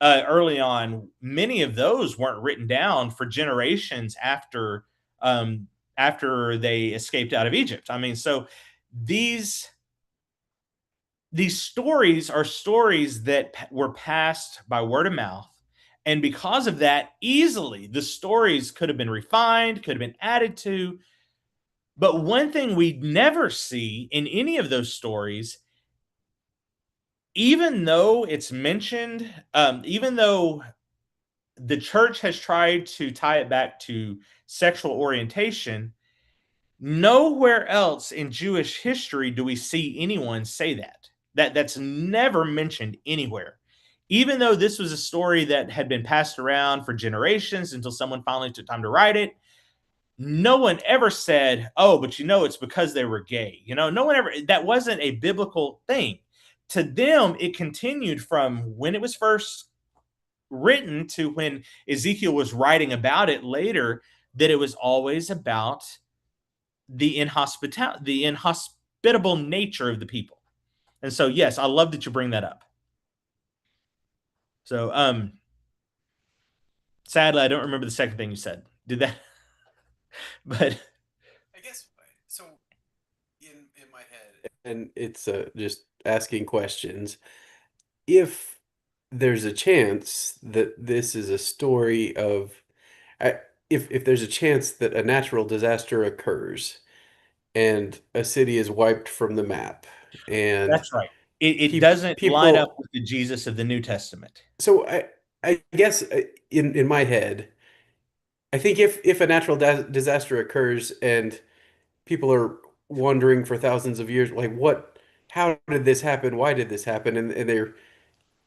early on, many of those weren't written down for generations after they escaped out of Egypt. I mean, so these stories are stories that were passed by word of mouth. And because of that, easily the stories could have been refined, could have been added to. But one thing we never see in any of those stories, even though it's mentioned, even though the church has tried to tie it back to sexual orientation, nowhere else in Jewish history do we see anyone say that. That's never mentioned anywhere. Even though this was a story that had been passed around for generations until someone finally took time to write it, no one ever said, "Oh, but it's because they were gay." No one ever, that wasn't a biblical thing. To them, it continued from when it was first written to when Ezekiel was writing about it later, that it was always about the inhospitable nature of the people. And so, yes, I love that you bring that up. So, sadly, I don't remember the second thing you said. Did that? But I guess so. In my head, and it's just asking questions. If there's a chance that this is a story of, I, if there's a chance that a natural disaster occurs and a city is wiped from the map, and that's right. It doesn't line up people. with the Jesus of the New Testament. So I guess in my head, I think if a natural disaster occurs and people are wondering for thousands of years, like how did this happen? Why did this happen? And they're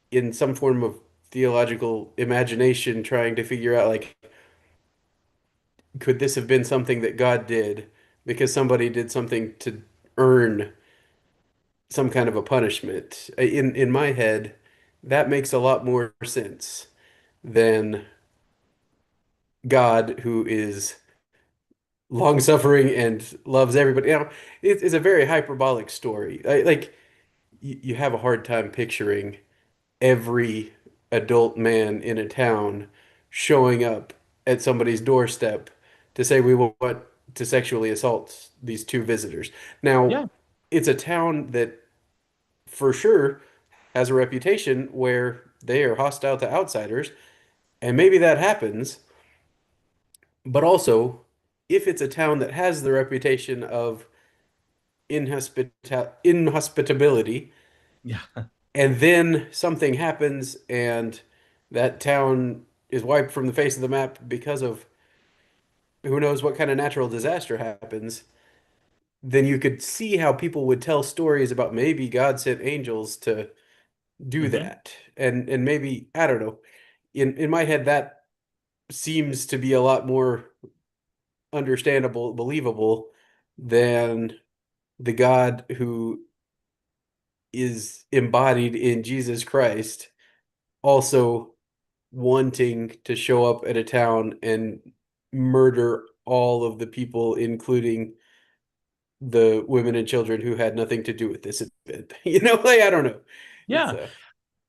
in some form of theological imagination trying to figure out, like, could this have been something that God did because somebody did something to earn some kind of a punishment? In my head, that makes a lot more sense than God, who is long suffering and loves everybody. It's a very hyperbolic story. Like you have a hard time picturing every adult man in a town showing up at somebody's doorstep to say we want to sexually assault these two visitors. Now, Yeah. it's a town that for sure has a reputation where they are hostile to outsiders, and maybe that happens, but also if it's a town that has the reputation of inhospitability, Yeah. and then something happens and that town is wiped from the face of the map because of who knows what kind of natural disaster happens, then you could see how people would tell stories about maybe God sent angels to do Hmm. that. And maybe, I don't know, in my head that seems to be a lot more understandable, believable than the God who is embodied in Jesus Christ also wanting to show up at a town and murder all of the people, including the women and children who had nothing to do with this event. Like I don't know. It's Yeah,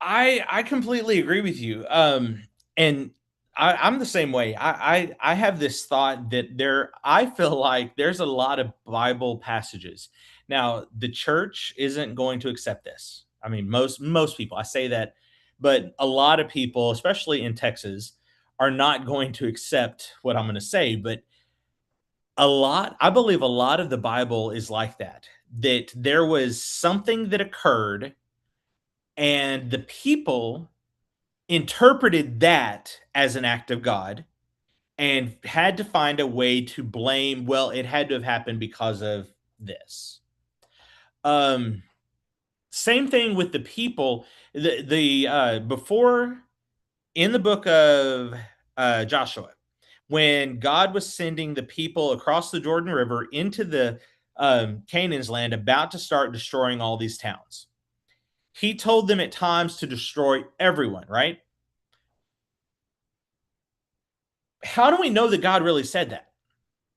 I completely agree with you. And I'm the same way. I have this thought that I feel like there's a lot of Bible passages. Now, the church isn't going to accept this. I mean, most people, I say that, but a lot of people, especially in Texas, are not going to accept what I'm going to say. But I believe a lot of the Bible is like that. That there was something that occurred, and the people interpreted that as an act of God and had to find a way to blame, well, it had to have happened because of this. Um, Same thing with the people. The before in the book of Joshua, when God was sending the people across the Jordan River into the Canaan's land, about to start destroying all these towns, he told them at times to destroy everyone, right? How do we know that God really said that?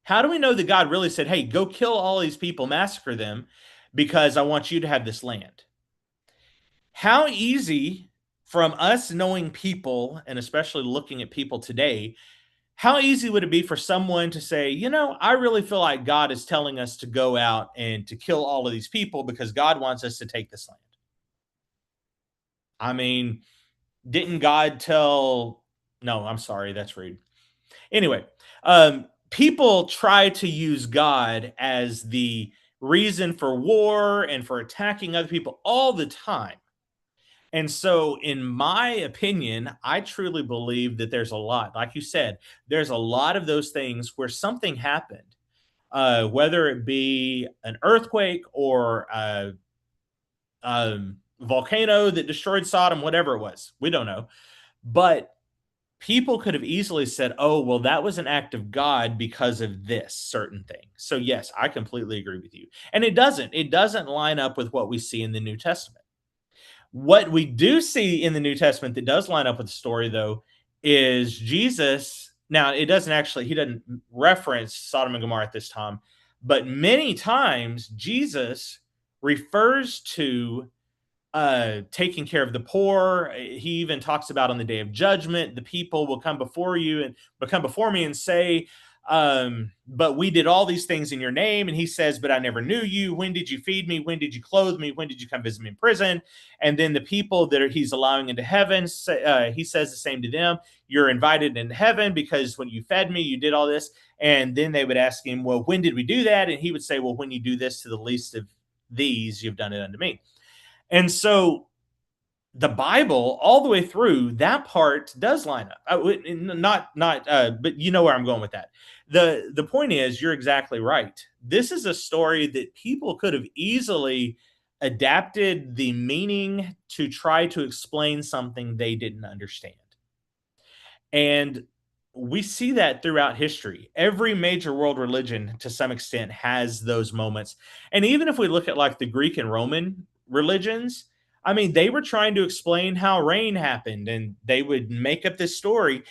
How do we know that God really said, hey, go kill all these people, massacre them, because I want you to have this land? How easy, from us knowing people and especially looking at people today, how easy would it be for someone to say, I really feel like God is telling us to go out and to kill all of these people because God wants us to take this land? I mean, didn't God tell? No, I'm sorry, that's rude. Anyway, people try to use God as the reason for war and for attacking other people all the time. And so, in my opinion, I truly believe that there's a lot, like you said, there's a lot of those things where something happened, whether it be an earthquake or a volcano that destroyed Sodom, whatever it was, we don't know. But people could have easily said, oh, well, that was an act of God because of this certain thing. So, yes, I completely agree with you. And it doesn't line up with what we see in the New Testament. What we do see in the New Testament that does line up with the story, though, is Jesus. Now, he doesn't reference Sodom and Gomorrah at this time, but many times Jesus refers to taking care of the poor. He even talks about on the day of judgment, the people will come before you and come before me and say, but we did all these things in your name. And he says, but I never knew you. When did you feed me? When did you clothe me? When did you come visit me in prison? And then the people that he's allowing into heaven, he says the same to them. You're invited into heaven because when you fed me, you did all this. And then they would ask him, well, when did we do that? And he would say, well, when you do this to the least of these, you've done it unto me. And so the Bible, all the way through, that part does line up. But you know where I'm going with that. The point is, you're exactly right. This is a story that people could have easily adapted the meaning to try to explain something they didn't understand. And we see that throughout history. Every major world religion, to some extent, has those moments. And even if we look at like the Greek and Roman religions, I mean, they were trying to explain how rain happened and they would make up this story.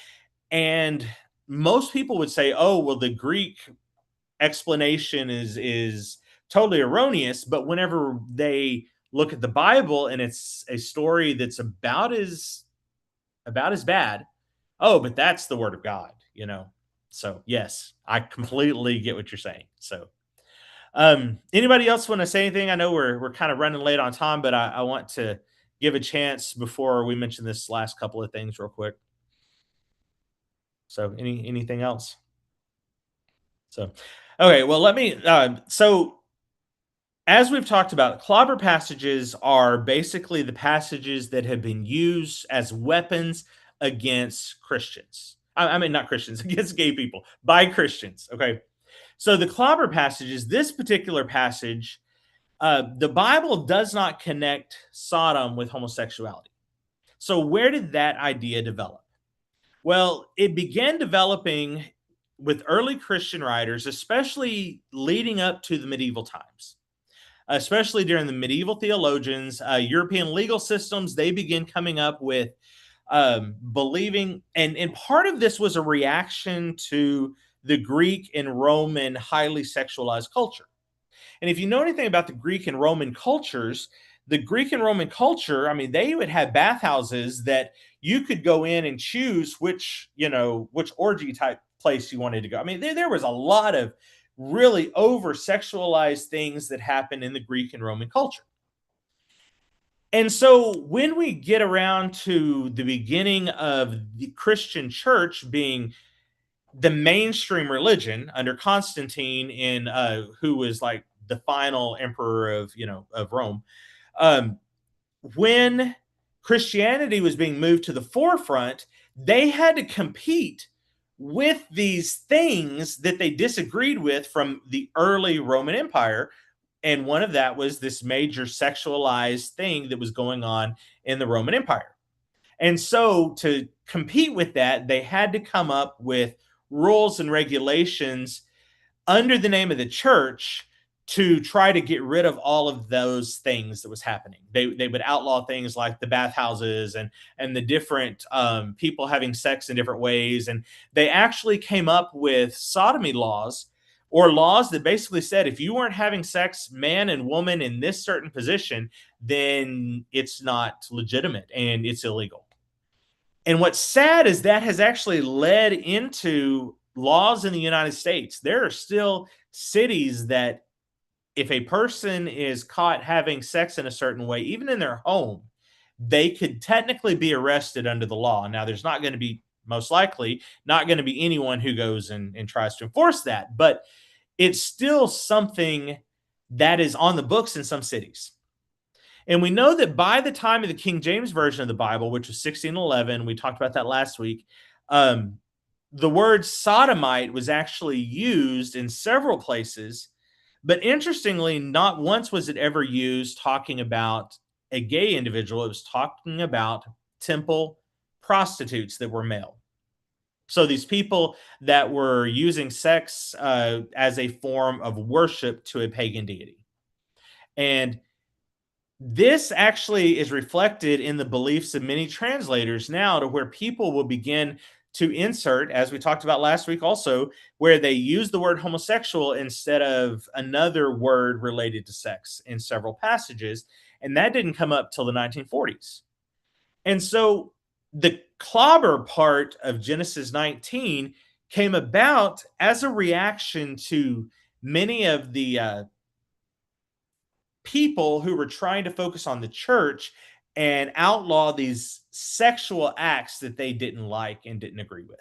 And most people would say, oh, well, the Greek explanation is totally erroneous. But whenever they look at the Bible and it's a story that's about as bad, oh, but that's the word of God. So yes, I completely get what you're saying. So anybody else want to say anything? I know we're kind of running late on time, but I want to give a chance before we mention this last couple of things real quick. So anything else? So okay, well let me so as we've talked about, clobber passages are basically the passages that have been used as weapons against Christians. I mean, not Christians, against gay people by Christians. Okay. So the clobber passages, this particular passage, the Bible does not connect Sodom with homosexuality. So where did that idea develop? Well, it began developing with early Christian writers, especially leading up to the medieval times. Especially during the medieval theologians, European legal systems, they begin coming up with believing, and part of this was a reaction to the Greek and Roman highly sexualized culture. And if you know anything about the Greek and Roman cultures, the Greek and Roman culture, I mean, they would have bathhouses that you could go in and choose which, which orgy type place you wanted to go. I mean, there was a lot of really over sexualized things that happened in the Greek and Roman culture. And so when we get around to the beginning of the Christian church being the mainstream religion under Constantine, in who was like the final emperor of of Rome, um, when Christianity was being moved to the forefront, they had to compete with these things that they disagreed with from the early Roman Empire. And one of that was this major sexualized thing that was going on in the Roman Empire. And so to compete with that, they had to come up with rules and regulations under the name of the church to try to get rid of all of those things that was happening. They would outlaw things like the bathhouses and the different people having sex in different ways. And they actually came up with sodomy laws, or laws that basically said if you weren't having sex, man and woman, in this certain position, then it's not legitimate and it's illegal. And what's sad is that has actually led into laws in the United States. There are still cities that if a person is caught having sex in a certain way, even in their home, they could technically be arrested under the law. Now, there's not going to be, most likely, not going to be anyone who goes and tries to enforce that, but it's still something that is on the books in some cities. And we know that by the time of the King James Version of the Bible, which was 1611, we talked about that last week, the word sodomite was actually used in several places. But interestingly, not once was it ever used talking about a gay individual. It was talking about temple prostitutes that were male. So these people that were using sex as a form of worship to a pagan deity. And this actually is reflected in the beliefs of many translators now, to where people will begin to insert, as we talked about last week also, where they use the word homosexual instead of another word related to sex in several passages. And that didn't come up till the 1940s. And so the clobber part of Genesis 19 came about as a reaction to many of the people who were trying to focus on the church and outlaw these sexual acts that they didn't like and didn't agree with.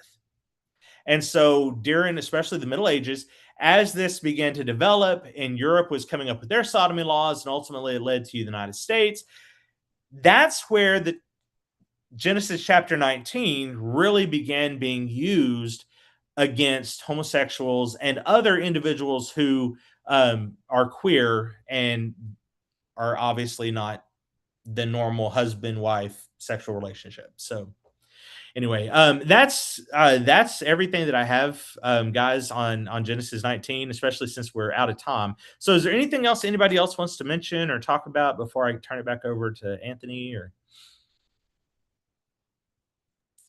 And so during especially the Middle Ages, as this began to develop and Europe was coming up with their sodomy laws, and ultimately it led to the United States, that's where the Genesis chapter 19 really began being used against homosexuals and other individuals who are queer and are obviously not the normal husband-wife sexual relationship. So anyway, that's everything that I have, guys, on Genesis 19, especially since we're out of time. So is there anything else anybody else wants to mention or talk about before I turn it back over to Anthony? Or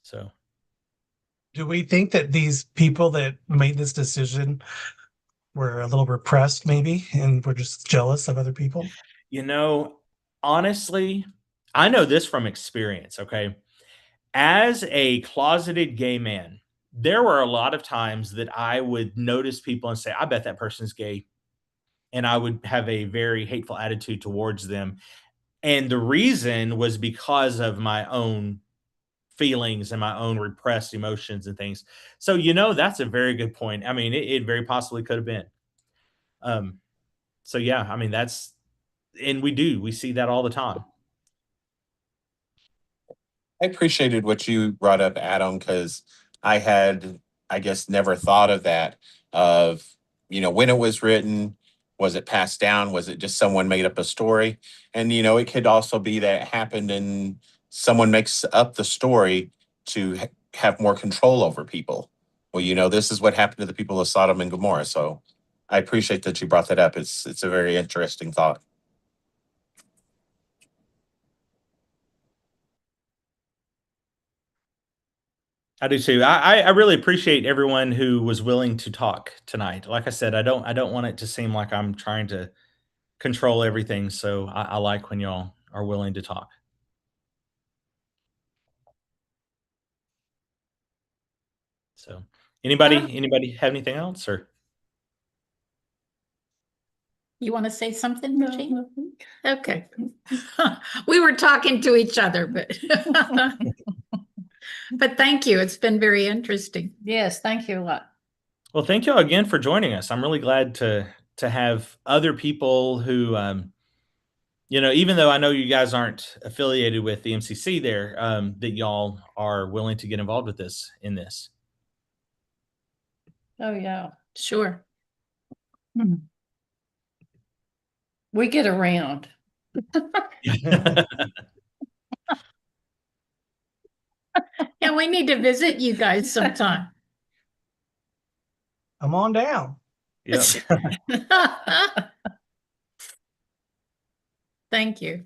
so Do we think that these people that made this decision were a little repressed, maybe, and were just jealous of other people? Honestly, I know this from experience, okay? As a closeted gay man, there were a lot of times that I would notice people and say, I bet that person's gay. And I would have a very hateful attitude towards them. And the reason was because of my own feelings and my own repressed emotions and things. So, that's a very good point. I mean, it very possibly could have been. So yeah, I mean, and we see that all the time. I appreciated what you brought up, Adam, because I had, I guess, never thought of that. Of, when it was written, was it passed down? Was it just someone made up a story? And, it could also be that it happened and someone makes up the story to have more control over people. Well, this is what happened to the people of Sodom and Gomorrah. So I appreciate that you brought that up. It's a very interesting thought. I do too. I really appreciate everyone who was willing to talk tonight. Like I said, I don't want it to seem like I'm trying to control everything. So I like when y'all are willing to talk. So anybody have anything else or? You want to say something, Jean? Okay. We were talking to each other, but but thank you. It's been very interesting. Yes, thank you a lot. Well, thank y'all again for joining us. I'm really glad to have other people who, even though I know you guys aren't affiliated with the MCC there, that y'all are willing to get involved with this in this. Oh, yeah. Sure. We get around. Yeah, we need to visit you guys sometime. Come on down. Yep. Thank you.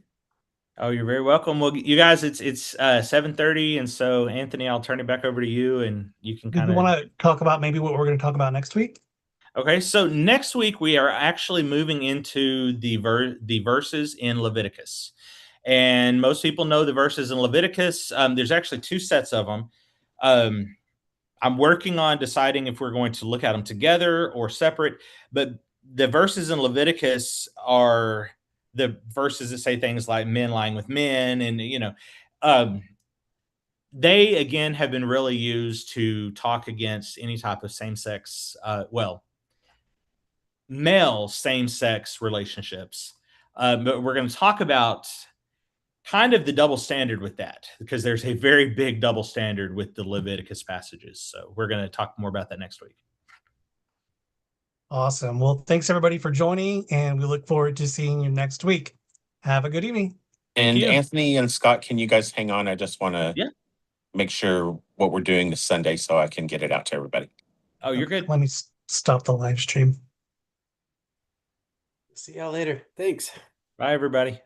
Oh, you're very welcome. Well, you guys, it's 7:30, and so Anthony, I'll turn it back over to you, and you can Do kind you of. want to talk about maybe what we're going to talk about next week? Okay, so next week we are actually moving into the verses in Leviticus, and most people know the verses in Leviticus. There's actually two sets of them. I'm working on deciding if we're going to look at them together or separate, but the verses in Leviticus are the verses that say things like men lying with men, and they again have been really used to talk against any type of same-sex, male same-sex relationships. But we're going to talk about kind of the double standard with that, because there's a very big double standard with the Leviticus passages. So we're going to talk more about that next week. Awesome. Well, thanks everybody for joining, and we look forward to seeing you next week. Have a good evening. And you. Anthony and Scott, can you guys hang on? I just want to Yeah. make sure what we're doing this Sunday so I can get it out to everybody. Oh, you're good. Let me stop the live stream. See y'all later. Thanks. Bye, everybody.